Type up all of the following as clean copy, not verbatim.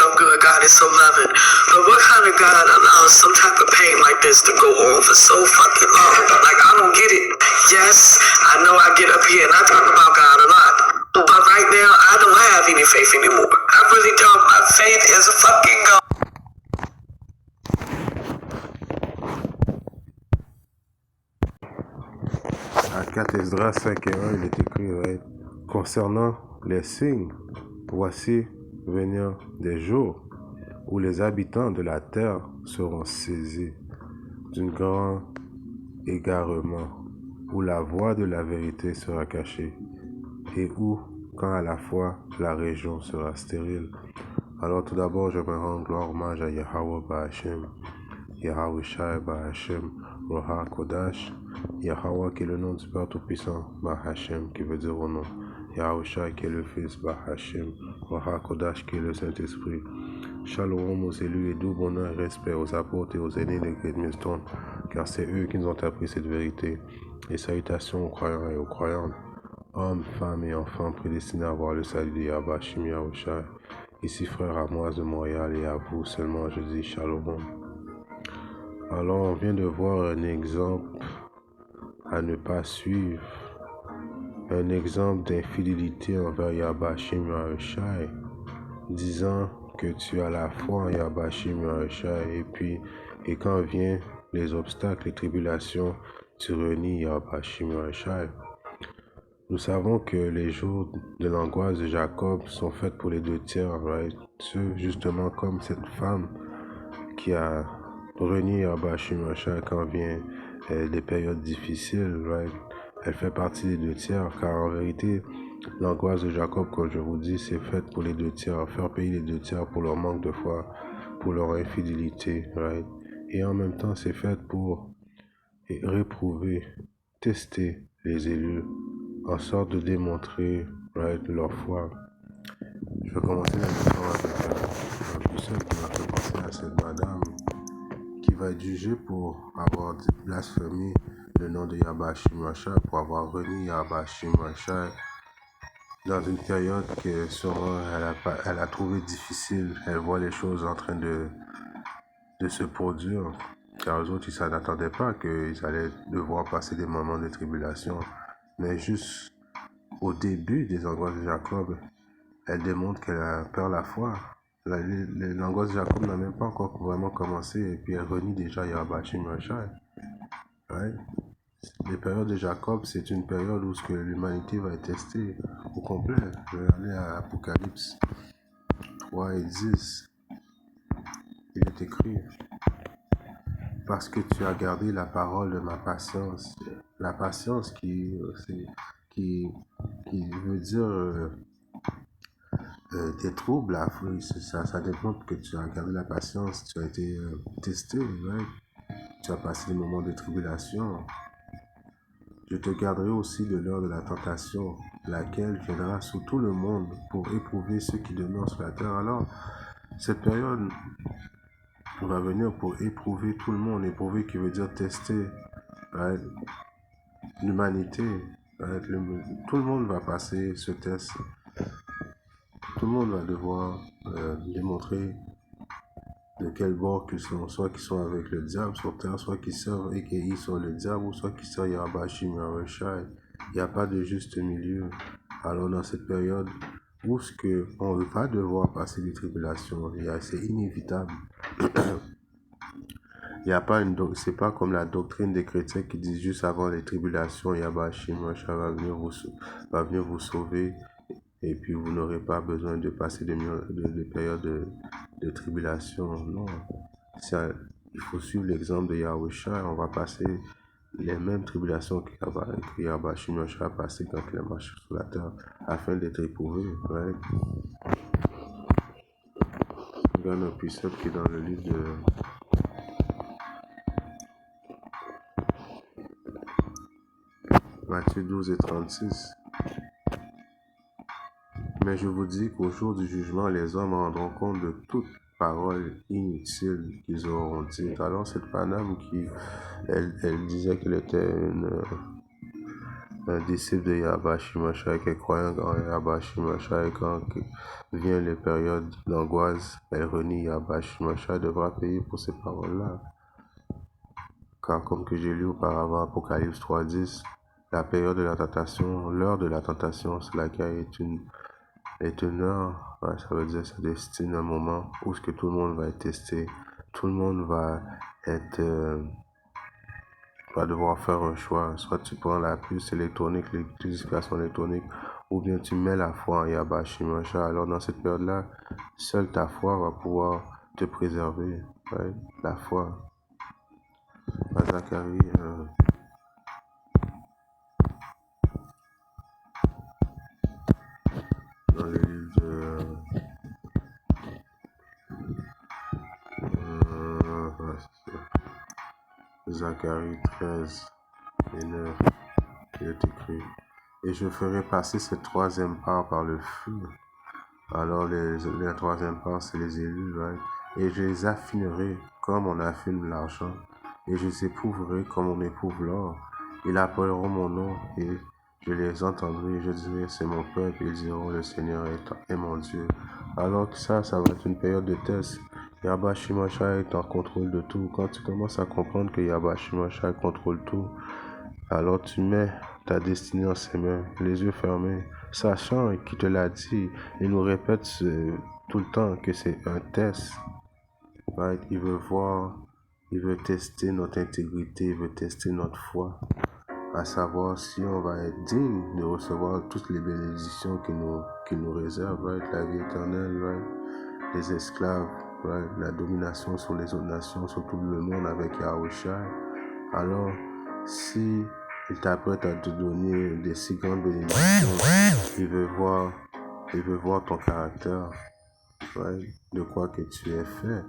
so good. God is so loving. But what kind of God allows some type of pain like this to go on for so fucking long? Like, I don't get it. Yes, I know I get up here and I talk about God a lot. But right now, I don't have any faith anymore. I really don't. My faith is a fucking God. À Cathésdra 5:1, il est écrit, right? Concernant les signes, voici venir des jours où les habitants de la terre seront saisis d'un grand égarement, où la voie de la vérité sera cachée, et où, quand à la fois, la région sera stérile. Alors tout d'abord, je me rends gloire, hommage à Yahweh Ba'Hashem, Yahweh Shai Ba'Hashem, Roha Kodash, Yahweh qui est le nom du Père Tout-Puissant, Ba'Hashem qui veut dire au nom, Yahweh Shai qui est le Fils, Ba'Hashem, Roha Kodash qui est le Saint-Esprit. Shalom aux élus et doux bonheur et respect aux apôtres et aux aînés de Great Millstone, car c'est eux qui nous ont appris cette vérité. Et salutations aux croyants et aux croyantes, hommes, femmes et enfants prédestinés à voir le salut de Yahweh Shim Yahweh Shai. Ici frère Amoise de Montréal et à vous seulement je dis Shalom. Alors on vient de voir un exemple à ne pas suivre, un exemple d'infidélité envers Yahweh Shim Yahweh Shai, disant que tu as la foi en Yahweh Shim Yahweh Shai et quand viennent les obstacles, les tribulations, tu renies Yahweh Shim Yahweh Shai. Nous savons que les jours de l'angoisse de Jacob sont faits pour les 2/3, right? Ceux justement comme cette femme qui a renié Yahweh Shim Yahweh Shai quand vient des périodes difficiles, right? Elle fait partie des 2/3, car en vérité, l'angoisse de Jacob, comme je vous dis, c'est fait pour les 2/3, faire payer les 2/3 pour leur manque de foi, pour leur infidélité, right? Et en même temps, c'est fait pour réprouver, tester les élus, en sorte de démontrer, right, leur foi. Je vais commencer la leçon avec un puissant qui m'a fait penser à cette madame qui va être jugée pour avoir blasphémé le nom de Yahweh Shim Yahweh Shai, pour avoir renié Yahweh Shim Yahweh Shai dans une période que sûrement elle a trouvé difficile. Elle voit les choses en train de se produire, car eux autres ils ne s'attendaient pas qu'ils allaient devoir passer des moments de tribulation. Mais juste au début des angoisses de Jacob, elle démontre qu'elle perd la foi. L'angoisse de Jacob n'a même pas encore vraiment commencé, et puis elle renie déjà Yahweh Shim Yahweh Shai. Right? Les périodes de Jacob, c'est une période où l'humanité va être testée au complet. Je vais aller à Apocalypse 3 et 10. Il est écrit: parce que tu as gardé la parole de ma patience. La patience qui veut dire des troubles, ça démontre que tu as gardé la patience, tu as été testé, right? Tu as passé des moments de tribulation. Je te garderai aussi de l'heure de la tentation, laquelle viendra sur tout le monde pour éprouver ceux qui demeurent sur la terre. Alors, cette période va venir pour éprouver tout le monde. Éprouver qui veut dire tester, right? L'humanité. Right? Tout le monde va passer ce test. Tout le monde va devoir démontrer de quel bord qu'ils sont, soit qu'ils sont avec le diable sur terre, soit qu'ils servent et qu'ils sont le diable, ou soit qu'ils servent Yahweh Shim Yahweh Shai. Il n'y a pas de juste milieu. Alors dans cette période où on va devoir passer des tribulations, c'est inévitable. Il y a pas c'est pas comme la doctrine des chrétiens qui disent juste avant les tribulations, Yahweh Shim Yahweh Shai va venir vous sauver. Et puis vous n'aurez pas besoin de passer des périodes de tribulation. Non. Il faut suivre l'exemple de Yahweh Shai. On va passer les mêmes tribulations que Yahweh Shim Yahweh Shai a passé quand il a marché sur la terre, afin d'être éprouvé. Right? Regarde un précepte qui est dans le livre de Matthieu 12 et 36. Mais je vous dis qu'au jour du jugement, les hommes rendront compte de toute parole inutile qu'ils auront dit. Alors cette madame elle disait qu'elle était un disciple de Yahweh Shimashai, qui est croyant en Yahweh Shimashai, quand viennent les périodes d'angoisse, elle renie Yahweh Shimashai, devra payer pour ces paroles-là. Car comme que j'ai lu auparavant, Apocalypse 3.10, la période de la tentation, l'heure de la tentation, c'est laquelle est une heure, ouais, ça veut dire ça destine un moment où ce que tout le monde va être testé, tout le monde va être va devoir faire un choix. Soit tu prends la puce électronique, l'éducation électronique, ou bien tu mets la foi en Yahweh Shimashai. Alors dans cette période-là, seule ta foi va pouvoir te préserver. Ouais? La foi. À Zacharie, dans le livre de Zacharie 13 et 9, il est écrit: et je ferai passer cette troisième part par le feu. Alors la troisième part, c'est les élus, right? Et je les affinerai comme on affine l'argent, et je les éprouverai comme on éprouve l'or. Ils appelleront mon nom, et je les entendrai, je dirai, c'est mon peuple, et ils diront, le Seigneur est mon Dieu. Alors que ça va être une période de test. Yahweh Shimashai est en contrôle de tout. Quand tu commences à comprendre que Yahweh Shimashai contrôle tout, alors tu mets ta destinée en ses mains, les yeux fermés, sachant qu'il te l'a dit. Il nous répète tout le temps que c'est un test. Right? Il veut tester notre intégrité, il veut tester notre foi, à savoir si on va être digne de recevoir toutes les bénédictions qu'il nous réserve, right? La vie éternelle, right? Les esclaves, right? La domination sur les autres nations, sur tout le monde avec Yahushua. Alors, si il t'apprête à te donner des si grandes bénédictions, il veut voir ton caractère, right? De quoi que tu es fait.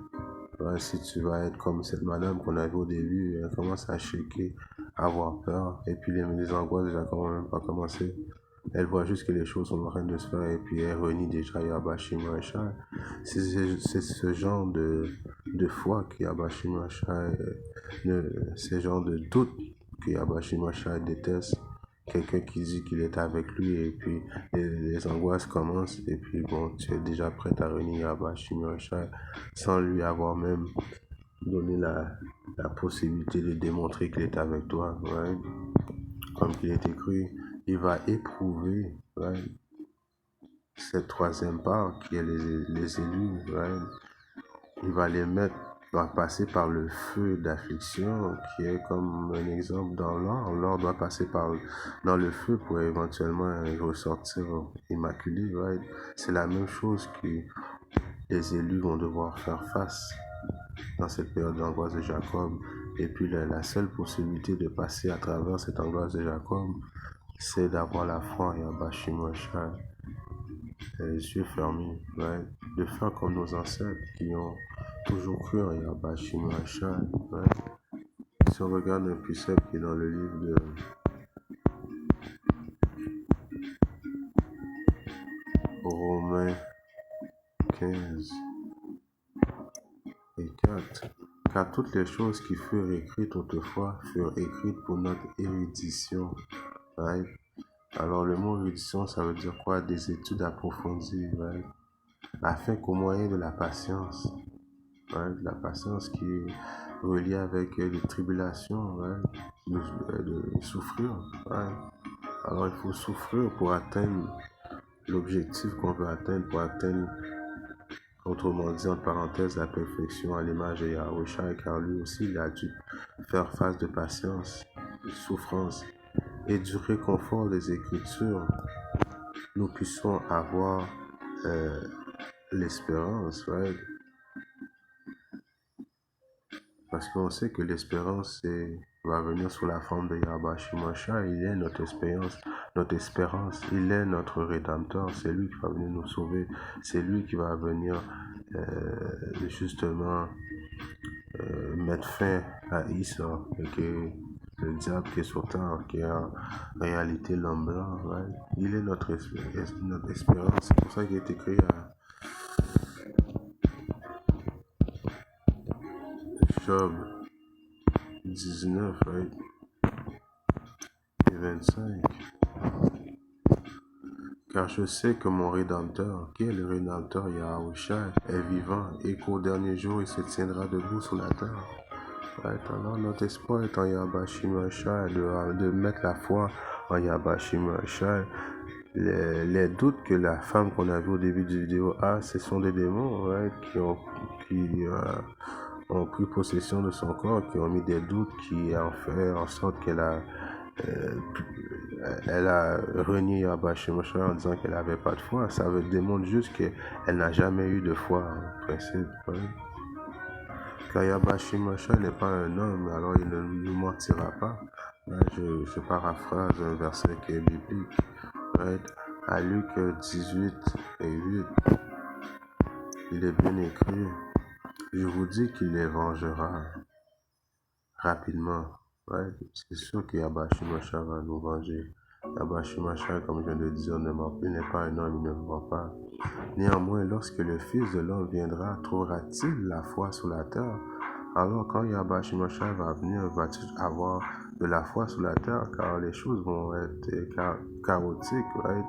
Right? Si tu vas être comme cette madame qu'on a vue au début, elle commence à shaker, à avoir peur, et puis les angoisses déjà quand même pas commencé. Elle voit juste que les choses sont en train de se faire, et puis elle renie déjà Yahweh Shimashai. C'est ce genre de foi que Yahweh Shimashai, ce genre de doute que Yahweh Shimashai déteste. Quelqu'un qui dit qu'il est avec lui, et puis les angoisses commencent, et puis bon, tu es déjà prêt à renier Yahweh Shimashai sans lui avoir même donné la possibilité de démontrer qu'il est avec toi, right? Comme il est écrit, il va éprouver, right? Cette troisième part qui est les élus, right? Il va les mettre, va passer par le feu d'affliction qui est comme un exemple dans l'or. L'or doit passer dans le feu pour éventuellement ressortir immaculé, right? C'est la même chose que les élus vont devoir faire face dans cette période d'angoisse de Jacob. Et puis la seule possibilité de passer à travers cette angoisse de Jacob, c'est d'avoir la foi en Yahweh Shimashai, les yeux fermés, right? De faire comme nos ancêtres qui ont toujours cru en Yahweh Shimashai, right? Si on regarde un précepte qui est dans le livre de Romains 15 et 4, car toutes les choses qui furent écrites autrefois furent écrites pour notre érudition, right? Alors le mot érudition, ça veut dire quoi? Des études approfondies, right? Afin qu'au moyen de la patience, right? La patience qui est reliée avec les tribulations, right? de souffrir, right? Alors il faut souffrir pour atteindre l'objectif qu'on veut atteindre, pour atteindre, autrement dit, entre parenthèses, la perfection à l'image de Yahushua, car lui aussi il a dû faire face de patience, de souffrance et du réconfort des Écritures. Nous puissions avoir l'espérance, right? Parce qu'on sait que l'espérance va venir sous la forme de Yahweh Shimashai. Il est notre espérance, il est notre rédempteur, c'est lui qui va venir nous sauver, c'est lui qui va venir justement mettre fin à Issa, et que le diable qui est sur terre, qui est en réalité l'homme blanc, right? Il est notre espérance. C'est pour ça qu'il est écrit à Job 19, right? Et 21. 25. Car je sais que mon Rédempteur, qui est le Rédempteur Yahushua, est vivant et qu'au dernier jour il se tiendra debout sur la terre. Ouais, alors notre espoir est en Yahweh Shimashai, de mettre la foi en Yahweh Shimashai. Les doutes que la femme qu'on a vu au début du vidéo a, ce sont des démons, ouais, qui ont pris possession de son corps, qui ont mis des doutes, qui ont fait en sorte qu'elle a renié Yahweh Shimashai en disant qu'elle n'avait pas de foi. Ça démontre juste qu'elle n'a jamais eu de foi, en principe. Ouais. Car Yahweh Shimashai n'est pas un homme, alors il ne nous mentira pas. Là, je paraphrase un verset qui est biblique. Right? À Luc 18 et 8, il est bien écrit, je vous dis qu'il les vengera rapidement. Right? C'est sûr que Yahweh Shimashai va nous venger. Yahweh Shimashai, comme je viens de dire, il n'est pas un homme, il ne ment pas. Néanmoins, lorsque le Fils de l'homme viendra, trouvera-t-il la foi sur la terre? Alors, quand Yahweh Shimashai va venir, va-t-il avoir de la foi sur la terre? Car les choses vont être chaotiques, right?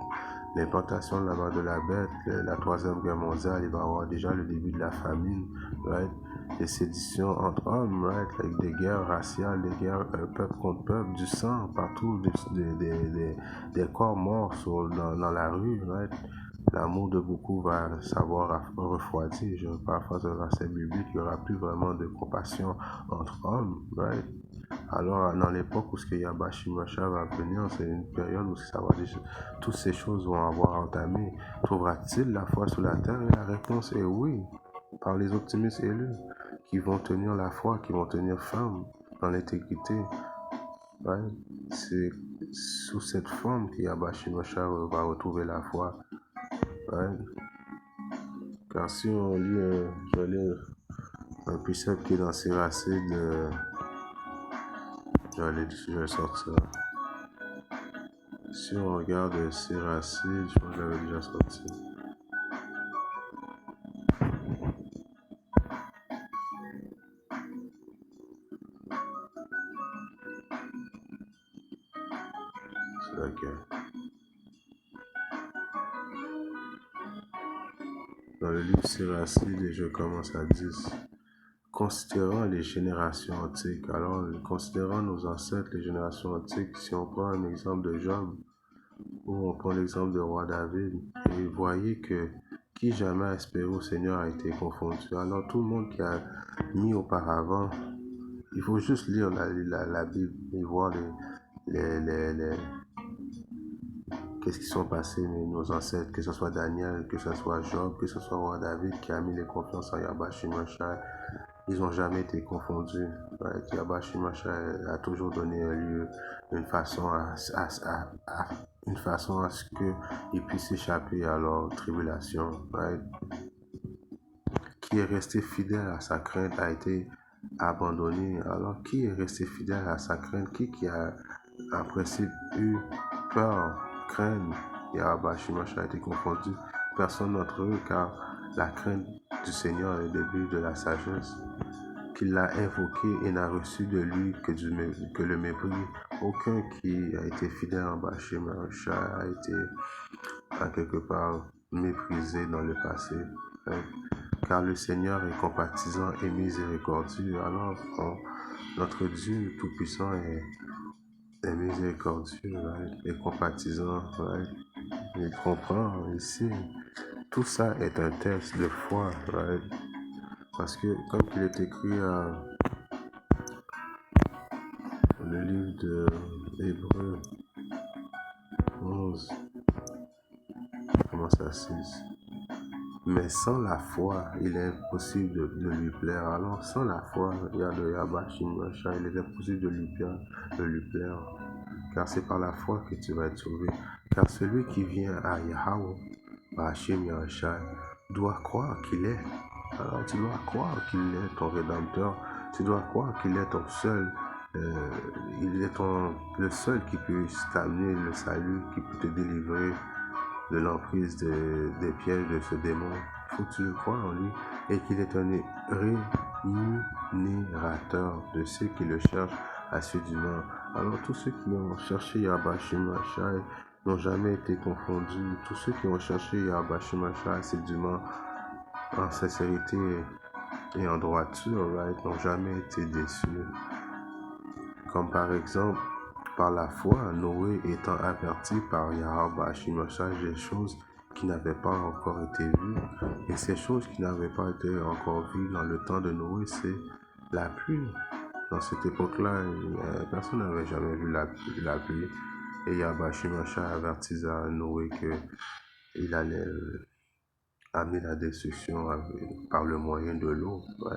L'implantation là-bas de la bête, la troisième guerre mondiale, il va y avoir déjà le début de la famine, right? Des séditions entre hommes, right? Avec des guerres raciales, des guerres peuple contre peuple, du sang partout, des corps morts dans la rue, right? L'amour de beaucoup va savoir refroidir. Je paraphrase un verset biblique, il n'y aura plus vraiment de compassion entre hommes, right? Alors, dans l'époque où ce que Yahweh Shimashai va venir, c'est une période où ça va toutes ces choses vont avoir entamé. Trouvera-t-il la foi sur la terre? Et la réponse est oui, par les optimistes élus, qui vont tenir la foi, qui vont tenir ferme dans l'intégrité. Right? C'est sous cette forme que Yahweh Shimashai va retrouver la foi. Right? Car si on lit, je vais lire un précepte qui est dans Siracide, je vais sortir. Si on regarde Siracide, je crois que j'avais déjà sorti. C'est laquelle? Dans le livre Siracide, je commence à 10. Considérant les générations antiques, alors considérant nos ancêtres, les générations antiques, si on prend un exemple de Job, ou on prend l'exemple de roi David, et vous voyez que qui jamais a espéré au Seigneur a été confondu. Alors tout le monde qui a mis auparavant, il faut juste lire la Bible et voir qu'est-ce qui sont passés nos ancêtres, que ce soit Daniel, que ce soit Job, que ce soit roi David qui a mis les confiances en Yahweh Shimashai. Ils n'ont jamais été confondus. Right? Yahweh Shimashai a toujours donné un lieu, une façon à ce qu'ils puissent échapper à leur tribulation. Right? Qui est resté fidèle à sa crainte a été abandonné. Alors, qui est resté fidèle à sa crainte? Qui a en principe eu peur, crainte? Yahweh Shimashai a été confondu. Personne d'entre eux, car la crainte du Seigneur est le début de la sagesse. Qu'il l'a invoqué et n'a reçu de lui que le mépris. Aucun qui a été fidèle en Yahweh Shimashai a été à quelque part méprisé dans le passé. Hein? Car le Seigneur est compatissant et miséricordieux. Alors, notre Dieu Tout-Puissant est miséricordieux, right? Et compatissant. Right? Il comprend ici. Tout ça est un test de foi. Right? Parce que, comme il est écrit dans le livre de Hébreux 11, commence à 6. Mais sans la foi, il est impossible de lui plaire. Alors, sans la foi, il y a de Yahweh Shimashai, il est impossible de lui plaire. Car c'est par la foi que tu vas être sauvé. Car celui qui vient à Yahweh, Hashim Yahshai, doit croire qu'il est. Alors, tu dois croire qu'il est ton Rédempteur. Tu dois croire qu'il est ton seul. Il est le seul qui peut t'amener le salut, qui peut te délivrer de l'emprise des pièges de ce démon. Il faut que tu le crois en lui et qu'il est un rémunérateur de ceux qui le cherchent assidûment. Alors tous ceux qui ont cherché Yahweh Shemashai n'ont jamais été confondus. Tous ceux qui ont cherché Yahweh Shemashai assidûment en sincérité et en droiture, right, n'ont jamais été déçus. Comme par exemple, par la foi, Noé étant averti par Yahweh Shemashai des choses qui n'avaient pas encore été vues. Et ces choses qui n'avaient pas été encore vues dans le temps de Noé, c'est la pluie. Dans cette époque-là, personne n'avait jamais vu la pluie. Et Yahweh Shemashai avertisa Noé qu'il allait amener la destruction par le moyen de l'eau. Ouais.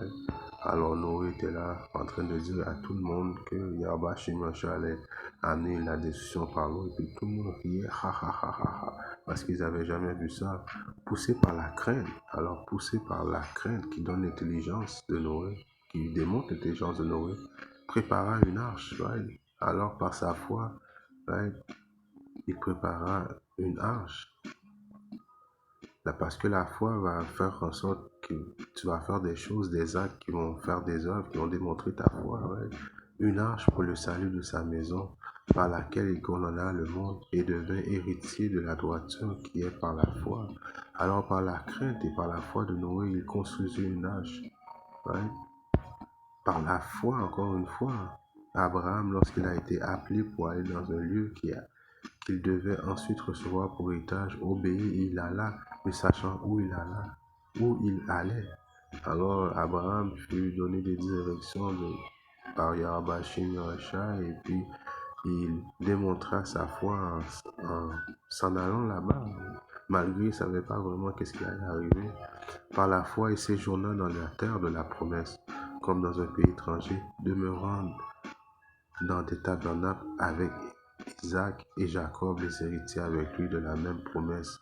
Alors Noé était là en train de dire à tout le monde que Yahweh Shemashai allait amener la destruction par l'eau. Et puis tout le monde riait, ha ha ha ha ha, parce qu'ils n'avaient jamais vu ça, poussé par la crainte. Alors poussé par la crainte qui donne l'intelligence de Noé, qui démontre l'intelligence de Noé, prépara une arche. Right? Alors par sa foi, right, il prépara une arche. Là, parce que la foi va faire en sorte que tu vas faire des choses, des actes qui vont faire des œuvres, qui vont démontrer ta foi. Ouais. Une arche pour le salut de sa maison, par laquelle il condamna le monde et devint héritier de la droiture qui est par la foi. Alors par la crainte et par la foi de Noé, il construisit une arche. Ouais. Par la foi, encore une fois, Abraham, lorsqu'il a été appelé pour aller dans un lieu qu'il devait ensuite recevoir pour héritage, obéit, il alla, ne sachant où il allait. Alors Abraham fut donné des directions par Yahweh Shemashai, et puis il démontra sa foi en s'en allant là-bas, malgré il ne savait pas vraiment qu'est-ce qui allait arriver. Par la foi, il séjourna dans la terre de la promesse, comme dans un pays étranger, demeurant dans des tabernacles avec Isaac et Jacob, les héritiers avec lui de la même promesse.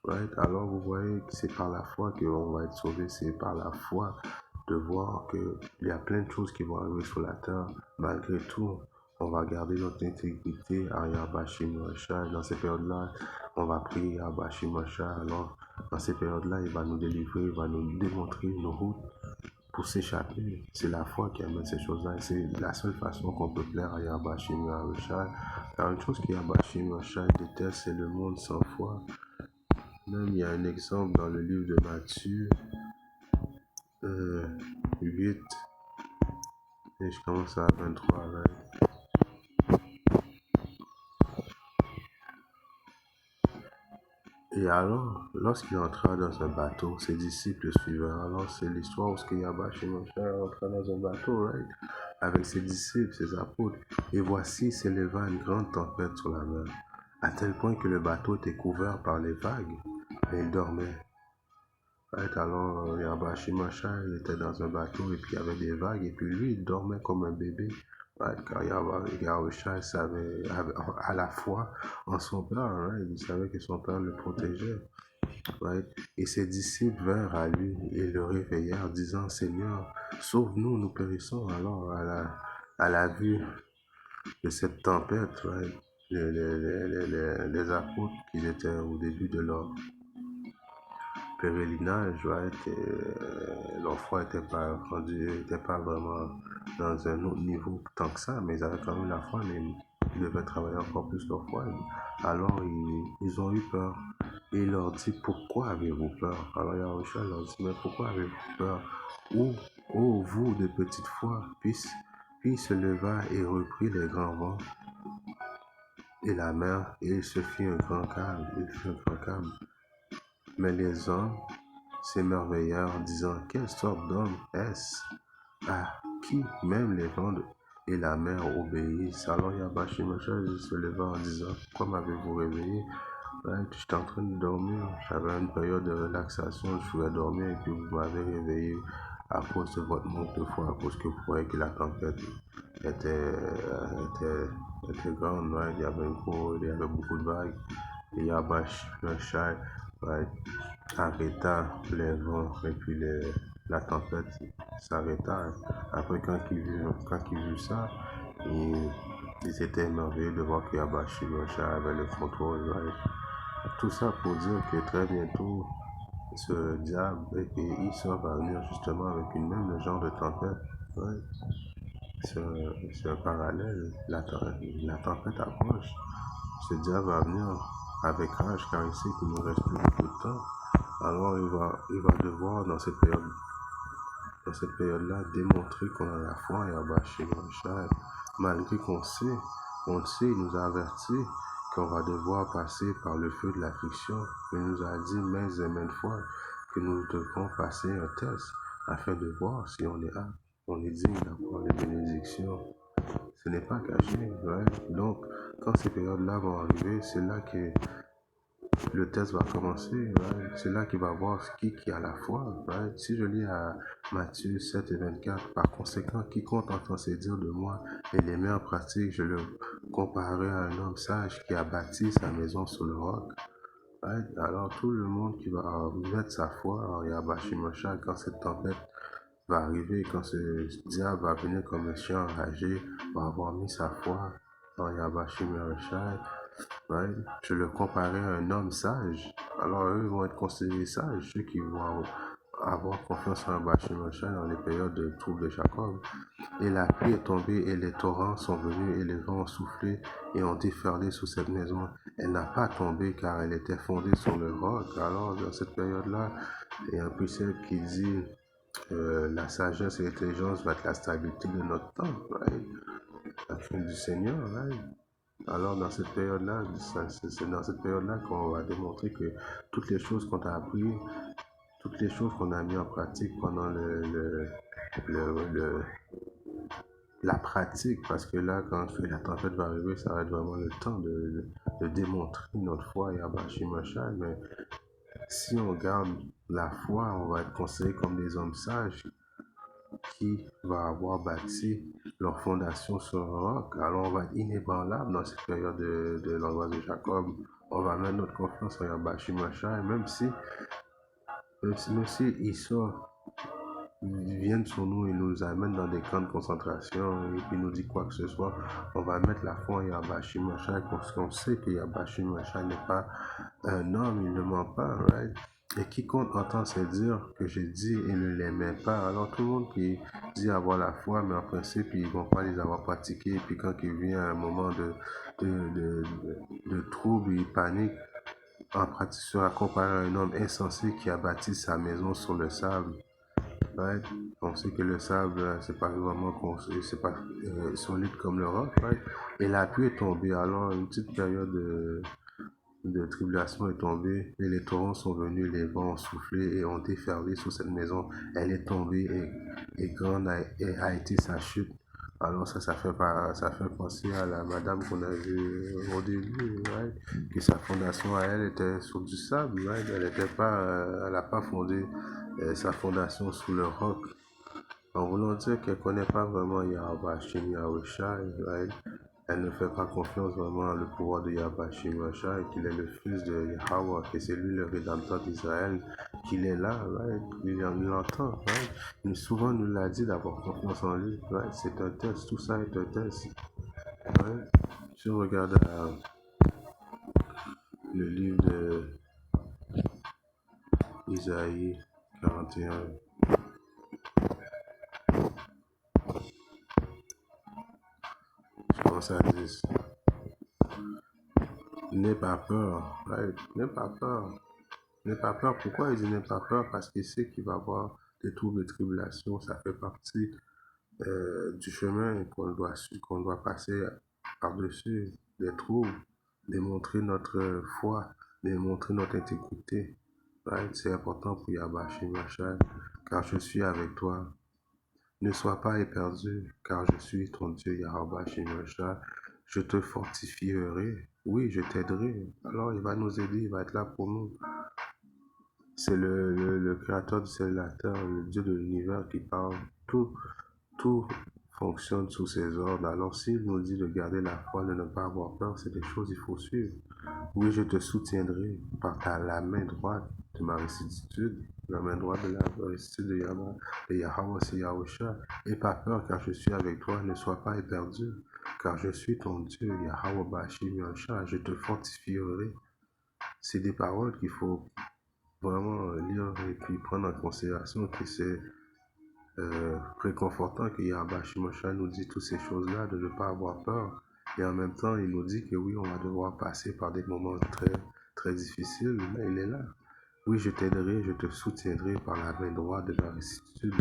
Right? Alors vous voyez que c'est par la foi qu'on va être sauvé, c'est par la foi de voir qu'il y a plein de choses qui vont arriver sur la terre. Malgré tout, on va garder notre intégrité à Yahweh Shemashai. Dans ces périodes-là, on va prier Yahweh Shemashai. Alors, dans ces périodes-là, il va nous délivrer, il va nous démontrer nos routes pour s'échapper. C'est la foi qui amène ces choses-là. Et c'est la seule façon qu'on peut plaire à Yahweh Shemashai. Car une chose que Yahweh Shemashai déteste, c'est le monde sans foi. Même il y a un exemple dans le livre de Matthieu 8, et je commence à 23. Right? Et alors, lorsqu'il entra dans un bateau, ses disciples le suivirent. Alors, c'est l'histoire où Yahweh Shemashai entra dans un bateau, right? Avec ses disciples, ses apôtres. Et voici s'éleva une grande tempête sur la mer, à tel point que le bateau était couvert par les vagues, et il dormait. Right? Alors, Yahweh Shemashai était dans un bateau, et puis il y avait des vagues, et puis lui, il dormait comme un bébé. Right? Car Yahweh savait à la fois en son père, right? Il savait que son père le protégeait. Right? Et ses disciples vinrent à lui et le réveillèrent, disant, Seigneur, sauve-nous, nous périssons. Alors, à la vue de cette tempête, right? Les apôtres qui étaient au début de leur pèlerinage, right? Leur foi n'était pas vraiment dans un autre niveau tant que ça, mais ils avaient quand même la foi, mais ils devaient travailler encore plus leur foi. Alors ils ont eu peur. Et il leur dit, pourquoi avez-vous peur? Alors Yahushua leur dit, mais pourquoi avez-vous peur? Ô vous de petite foi, puis il se leva et reprit les grands vents et la mer, et il se fit un grand calme. Mais les hommes s'émerveillèrent, disant, quelle sorte d'homme est-ce à qui même les vents et la mer obéissent? Alors Yahweh Shemashai se leva en disant, pourquoi m'avez-vous réveillé? J'étais en train de dormir, j'avais une période de relaxation, je pouvais dormir et puis vous m'avez réveillé à cause de votre manque de foi, à cause que vous croyez que la tempête était grande, right? Il y avait beaucoup de vagues. Et Yahweh Shemashai arrêta les vents et puis la tempête s'arrêta. Après, quand il vit ça, ils étaient émerveillés de voir que Yahweh Shemashai avait le contrôle. Right? Tout ça pour dire que très bientôt, ce diable et Issa va venir justement avec une même genre de tempête. Right? c'est un parallèle. La tempête approche. Ce diable va venir avec rage car il sait qu'il ne reste plus beaucoup de temps. Alors il va devoir, dans cette période-là, démontrer qu'on a la foi et abacher le char. Malgré on le sait, il nous a averti qu'on va devoir passer par le feu de l'affliction. Il nous a dit maintes et maintes fois que nous devrons passer un test afin de voir si on est digne d'avoir les bénédictions. Ce n'est pas caché, ouais. Donc, quand ces périodes-là vont arriver, c'est là que le test va commencer, ouais. C'est là qu'il va voir qui a la foi, ouais. Si je lis à Matthieu 7 et 24, par conséquent, quiconque entend ces dires de moi et les met en pratique, je le comparerai à un homme sage qui a bâti sa maison sur le roc. Ouais. Alors tout le monde qui va mettre sa foi en Yahweh Shimashai quand cette tempête va arriver, quand ce diable va venir comme un chien enragé, va avoir mis sa foi en Yahweh Shimashai, ouais, je le comparais à un homme sage. Alors eux vont être considérés sages, ceux qui vont avoir confiance en Bachimachal dans les périodes de troubles de Jacob. Et la pluie est tombée et les torrents sont venus et les vents ont soufflé et ont déferlé sous cette maison. Elle n'a pas tombé car elle était fondée sur le roc. Alors dans cette période-là, il y a un précepte qui dit la sagesse et l'intelligence va être la stabilité de notre temps, right? La crainte du Seigneur, right? Alors, dans cette période-là, c'est dans cette période-là qu'on va démontrer que toutes les choses qu'on a appris, toutes les choses qu'on a mis en pratique pendant la pratique, parce que là, quand la tempête va arriver, ça va être vraiment le temps de démontrer notre foi et Abashimashai. Mais si on garde la foi, on va être considéré comme des hommes sages qui va avoir bâti leur fondation sur un roc. Alors on va être inébranlable dans cette période de l'angoisse de Jacob. On va mettre notre confiance en Yabashi Machai, même si ils viennent sur nous et nous amènent dans des camps de concentration et puis nous dit quoi que ce soit, on va mettre la foi en Yabashi Machai parce qu'on sait que Yabashi Machai n'est pas un homme, il ne ment pas, right? Et quiconque entend ces dires que j'ai dit et ne les met pas, alors tout le monde qui dit avoir la foi, mais en principe, ils ne vont pas les avoir pratiqués. Et puis quand il vient un moment de trouble, il panique. En pratique, sera comparé à un homme insensé qui a bâti sa maison sur le sable. Right? On sait que le sable, c'est pas vraiment c'est pas solide comme le roc. Right? Et la pluie est tombée. Alors, une petite période de tribulation est tombée et les torrents sont venus, les vents ont soufflé et ont déferlé sur cette maison. Elle est tombée et grande a été sa chute. Alors ça fait penser à la madame qu'on a vue au début, right? Que sa fondation à elle était sur du sable, right? Elle n'a pas fondé sa fondation sous le roc. En voulant dire qu'elle ne connaît pas vraiment Yahweh Shem Yahushua, right? Elle ne fait pas confiance vraiment au pouvoir de Yahweh Shem Yahushua et qu'il est le fils de Yahweh, que c'est lui le rédempteur d'Israël, qu'il est là, right? Il l'entend, right? Mais souvent nous l'a dit d'avoir confiance en lui, right? C'est un test, tout ça est un test, right? Si on regarde le livre de Isaïe 41, je commence à dire, n'aie pas peur, right? N'aie pas peur. N'aie pas peur. Pourquoi il dit n'aie pas peur? Parce qu'il sait qu'il va y avoir des troubles et tribulations. Ça fait partie du chemin qu'on doit passer par-dessus des troubles, démontrer notre foi, démontrer notre intégrité. Right? C'est important pour Yabashi Machal, car je suis avec toi. Ne sois pas éperdu, car je suis ton Dieu, Yahweh Shemashah. Je te fortifierai. Oui, je t'aiderai. Alors, il va nous aider, il va être là pour nous. C'est le créateur du ciel et de la terre, le Dieu de l'univers qui parle. Tout fonctionne sous ses ordres. Alors, s'il nous dit de garder la foi, de ne pas avoir peur, c'est des choses qu'il faut suivre. Oui, je te soutiendrai par la main droite de ma réciditude, la main droite de la réciditude de Yahweh, c'est Yahusha. N'aie pas peur, car je suis avec toi. Ne sois pas éperdu, car je suis ton Dieu, Yahweh Bashim Yahusha. Je te fortifierai. C'est des paroles qu'il faut vraiment lire et puis prendre en considération que c'est réconfortant que Yahweh Shimosha nous dit toutes ces choses-là, de ne pas avoir peur. Et en même temps, il nous dit que oui, on va devoir passer par des moments très, très difficiles, mais il est là. Oui, je t'aiderai, je te soutiendrai par la main droite de la restitution.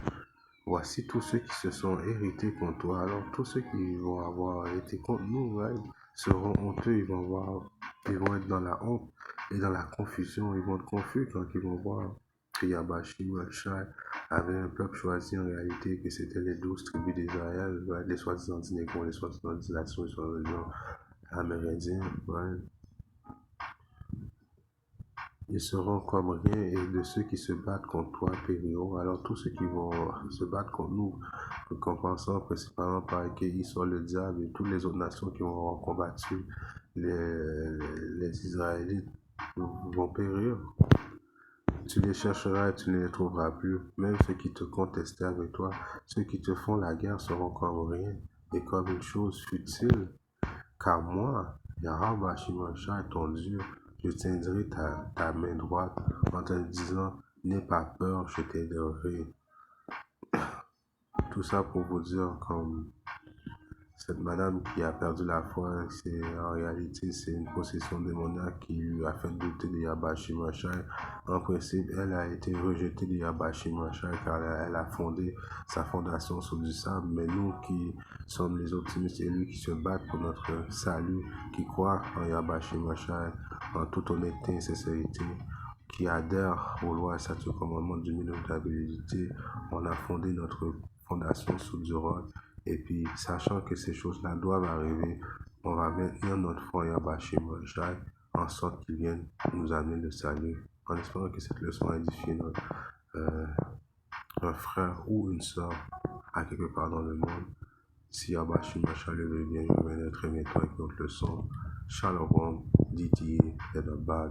Voici tous ceux qui se sont hérités contre toi. Alors tous ceux qui vont avoir été contre nous, ouais, seront honteux, ils vont être dans la honte et dans la confusion. Ils vont être confus quand ils vont voir que Yabashi Shai avait un peuple choisi en réalité, que c'était les 12 tribus d'Israël, ouais, les soi-disant Négro, les soi-disant nations, les soi-disant amérindiens. Ouais. Ils seront comme rien, et de ceux qui se battent contre toi périront. Alors tous ceux qui vont se battre contre nous, compensant principalement par qu'ils sont le diable et toutes les autres nations qui vont avoir combattu les Israélites vont périr. Tu les chercheras et tu ne les trouveras plus. Même ceux qui te contestaient avec toi, ceux qui te font la guerre seront comme rien et comme une chose futile. Car moi, Yahweh Shimosha, ton Dieu, je tiendrai ta main droite en te disant, n'aie pas peur, je t'aiderai. Tout ça pour vous dire, comme cette madame qui a perdu la foi, en réalité, c'est une possession démoniaque qui lui a fait douter de Yahweh Shimosha. En principe, elle a été rejetée de Yahweh Shimosha car elle a fondé sa fondation sur du sable. Mais nous qui sommes les optimistes et lui qui se battent pour notre salut, qui croient en Yahweh Shimosha en toute honnêteté et sincérité, qui adhèrent aux lois et statuts commandements d'une immutabilité, on a fondé notre fondation sur du roc. Et puis, sachant que ces choses-là doivent arriver, on va maintenir notre foi Yahweh Shimosha en sorte qu'il vienne nous amener le salut, en espérant que cette leçon a édifié un frère ou une sœur à quelque part dans le monde. Si Yahweh Shimosha le veut bien, je reviendrai très bientôt avec notre leçon. Shalom, Didier, et Baba.